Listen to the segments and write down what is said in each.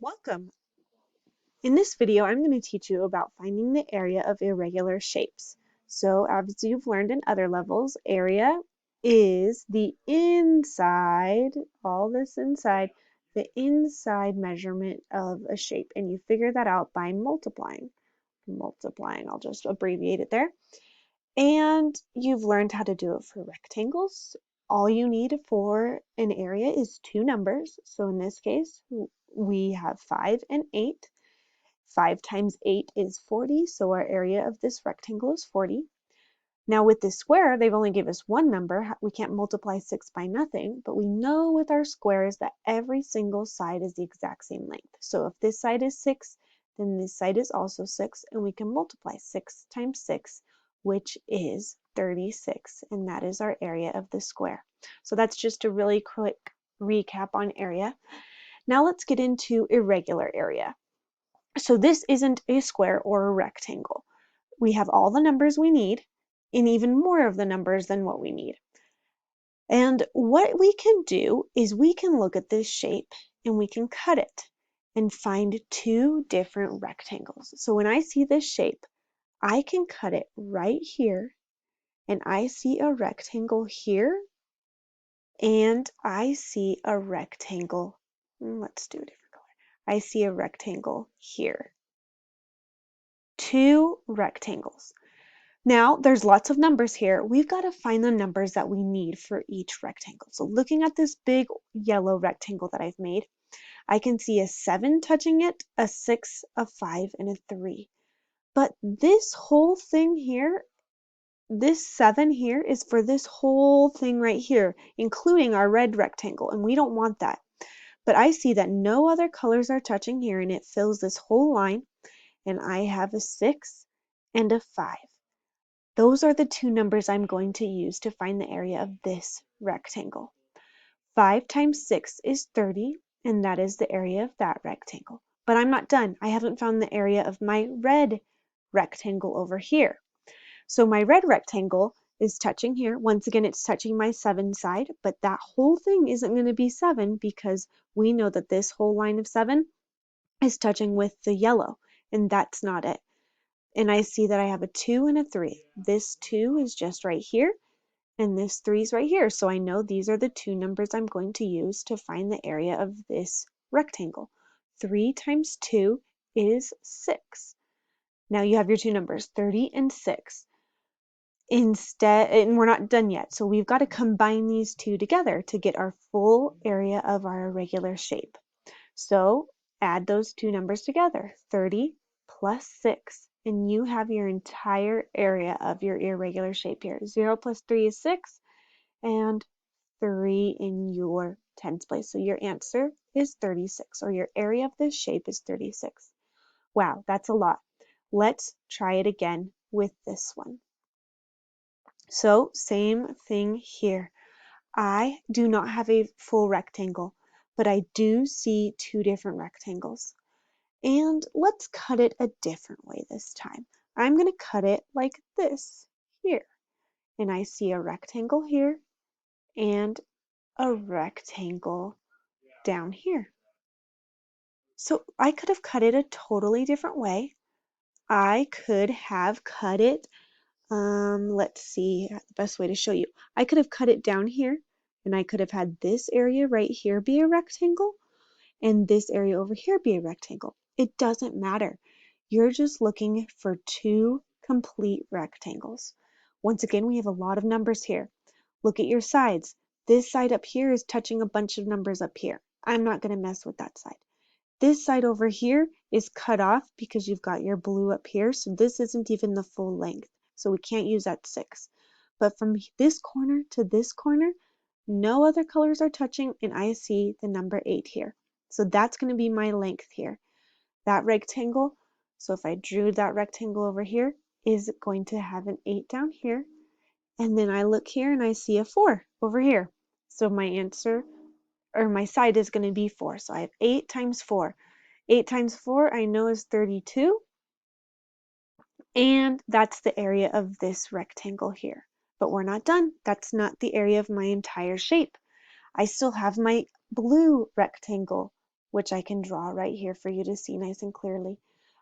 Welcome! In this video, I'm going to teach you about finding the area of irregular shapes. So as you've learned in other levels, area is the inside, all this inside, the inside measurement of a shape. And you figure that out by multiplying. I'll just abbreviate it there. And you've learned how to do it for rectangles. All you need for an area is two numbers. So in this case, we have 5 and 8. 5 times 8 is 40, so our area of this rectangle is 40. Now with this square, they've only given us one number. We can't multiply 6 by nothing, but we know with our squares that every single side is the exact same length. So if this side is 6, then this side is also 6, and we can multiply 6 times 6, which is 36, and that is our area of the square. So that's just a really quick recap on area. Now let's get into irregular area. So this isn't a square or a rectangle. We have all the numbers we need and even more of the numbers than what we need. And what we can do is we can look at this shape and we can cut it and find two different rectangles. So when I see this shape, I can cut it right here, and I see a rectangle here, and I see a rectangle. Let's do a different color. I see a rectangle here. Two rectangles. Now there's lots of numbers here. We've got to find the numbers that we need for each rectangle. So looking at this big yellow rectangle that I've made, I can see a 7 touching it, a 6, a 5, and a 3. But this whole thing here, this 7 here is for this whole thing right here, including our red rectangle, and we don't want that. But I see that no other colors are touching here, and it fills this whole line, and I have a 6 and a 5. Those are the two numbers I'm going to use to find the area of this rectangle. 5 times 6 is 30, and that is the area of that rectangle. But I'm not done. I haven't found the area of my red rectangle over here. So my red rectangle is touching here. Once again, it's touching my 7 side, but that whole thing isn't going to be 7 because we know that this whole line of 7 is touching with the yellow, and that's not it. And I see that I have a 2 and a 3. This 2 is just right here, and this 3 is right here. So I know these are the two numbers I'm going to use to find the area of this rectangle. 3 times 2 is 6. Now you have your two numbers, 30 and 6. Instead, and we're not done yet, so we've got to combine these two together to get our full area of our irregular shape. So add those two numbers together, 30 plus 6, and you have your entire area of your irregular shape here. 0 plus 3 is 6, and 3 in your tens place. So your answer is 36, or your area of this shape is 36. Wow, that's a lot. Let's try it again with this one. So same thing here. I do not have a full rectangle, but I do see two different rectangles. And let's cut it a different way this time. I'm going to cut it like this here. And I see a rectangle here and a rectangle down here. So I could have cut it a totally different way. I could have cut it, let's see, the best way to show you. I could have cut it down here, and I could have had this area right here be a rectangle, and this area over here be a rectangle. It doesn't matter. You're just looking for two complete rectangles. Once again, we have a lot of numbers here. Look at your sides. This side up here is touching a bunch of numbers up here. I'm not going to mess with that side. This side over here is cut off because you've got your blue up here, so this isn't even the full length. So we can't use that 6. But from this corner to this corner, no other colors are touching, and I see the number 8 here. So that's going to be my length here. That rectangle, so if I drew that rectangle over here, is going to have an 8 down here. And then I look here and I see a 4 over here. So my answer, or my side, is going to be 4. So I have 8 times 4. 8 times 4 I know is 32. And that's the area of this rectangle here. But we're not done. That's not the area of my entire shape. I still have my blue rectangle which I can draw right here for you to see nice and clearly.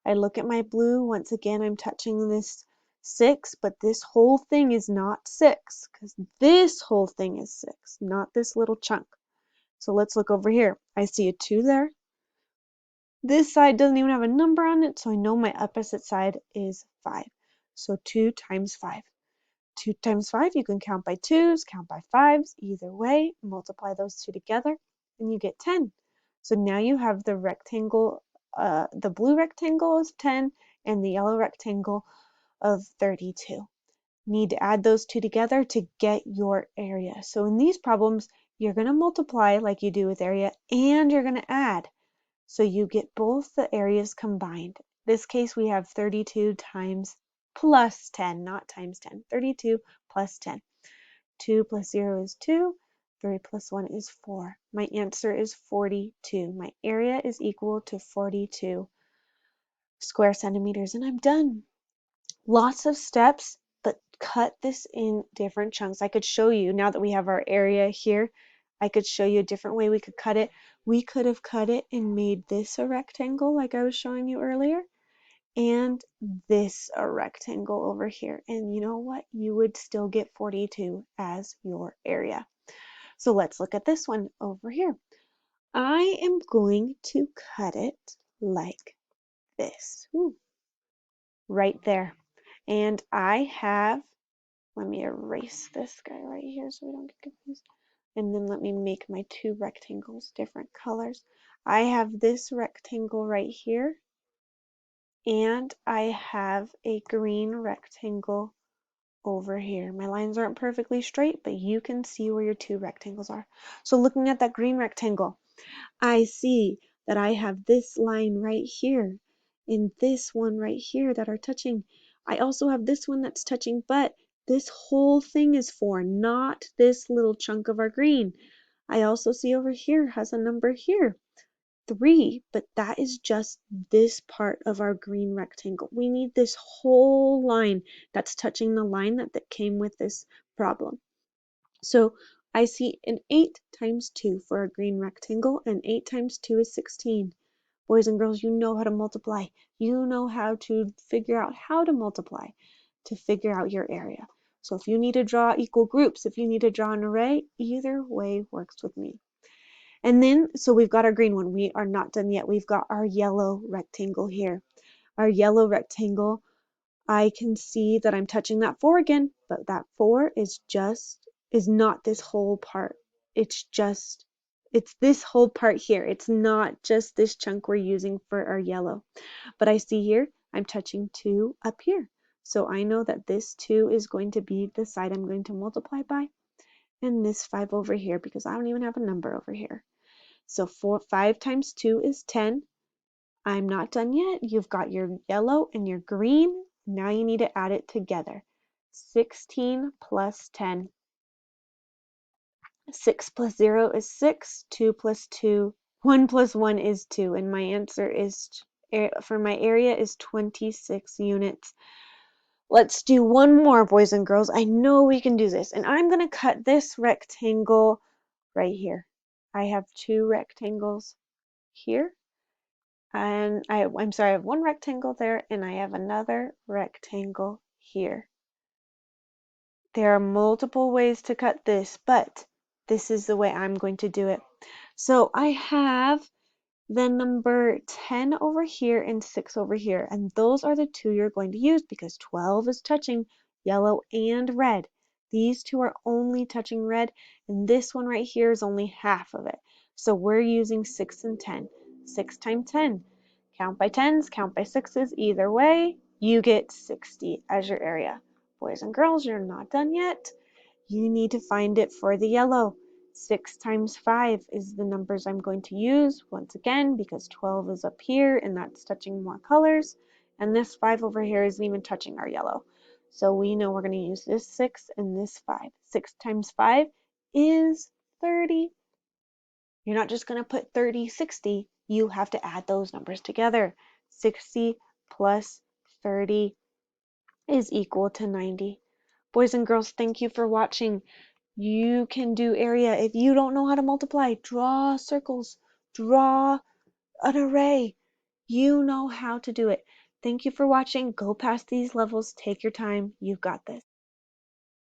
I look at my blue. Once again, I'm touching this 6, but this whole thing is not 6 because this whole thing is 6, not this little chunk. So let's look over here. I see a 2 there. This side doesn't even have a number on it, so I know my opposite side is 5. So 2 times 5. 2 times 5, you can count by 2s, count by 5s, either way, multiply those two together, and you get 10. So now you have the rectangle, the blue rectangle is 10, and the yellow rectangle of 32. Need to add those two together to get your area. So in these problems, you're going to multiply like you do with area, and you're going to add. So you get both the areas combined. In this case, we have 32 times plus 10, not times 10. 32 plus 10. 2 plus 0 is 2. 3 plus 1 is 4. My answer is 42. My area is equal to 42 square centimeters, and I'm done. Lots of steps, but cut this in different chunks. I could show you, now that we have our area here, I could show you a different way we could cut it. We could have cut it and made this a rectangle like I was showing you earlier, and this a rectangle over here. And you know what? You would still get 42 as your area. So let's look at this one over here. I am going to cut it like this. Ooh, right there. And I have, let me erase this guy right here so we don't get confused. And then let me make my two rectangles different colors. I have this rectangle right here, and I have a green rectangle over here. My lines aren't perfectly straight, but you can see where your two rectangles are. So looking at that green rectangle, I see that I have this line right here and this one right here that are touching. I also have this one that's touching, but this whole thing is 4, not this little chunk of our green. I also see over here has a number here, 3, but that is just this part of our green rectangle. We need this whole line that's touching the line that came with this problem. So I see an 8 times 2 for a green rectangle, and 8 times 2 is 16. Boys and girls, you know how to multiply. You know how to figure out how to multiply to figure out your area. So if you need to draw equal groups, if you need to draw an array, either way works with me. And then, so we've got our green one. We are not done yet. We've got our yellow rectangle here. Our yellow rectangle, I can see that I'm touching that 4 again, but that 4 is not this whole part. It's this whole part here. It's not just this chunk we're using for our yellow. But I see here, I'm touching 2 up here. So I know that this 2 is going to be the side I'm going to multiply by, and this 5 over here, because I don't even have a number over here. So 5 times 2 is 10. I'm not done yet. You've got your yellow and your green. Now you need to add it together. 16 plus 10. 6 plus 0 is 6. 2 plus 2. 1 plus 1 is 2. And my answer is, for my area, is 26 units. Let's do one more, boys and girls. I know we can do this. And I'm going to cut this rectangle right here. I have 2 rectangles here. And I'm sorry, I have 1 rectangle there, and I have another rectangle here. There are multiple ways to cut this, but this is the way I'm going to do it. So I have the number 10 over here and 6 over here, and those are the 2 you're going to use because 12 is touching yellow and red. These 2 are only touching red, and this one right here is only half of it. So we're using 6 and 10. 6 times 10. Count by 10s, count by 6s. Either way, you get 60 as your area. Boys and girls, you're not done yet. You need to find it for the yellow. 6 times 5 is the numbers I'm going to use once again because 12 is up here and that's touching more colors. And this 5 over here isn't even touching our yellow. So we know we're going to use this 6 and this 5. 6 times 5 is 30. You're not just going to put 30, 60. You have to add those numbers together. 60 plus 30 is equal to 90. Boys and girls, thank you for watching. You can do area. If you don't know how to multiply, draw circles, draw an array. You know how to do it. Thank you for watching. Go past these levels. Take your time. You've got this.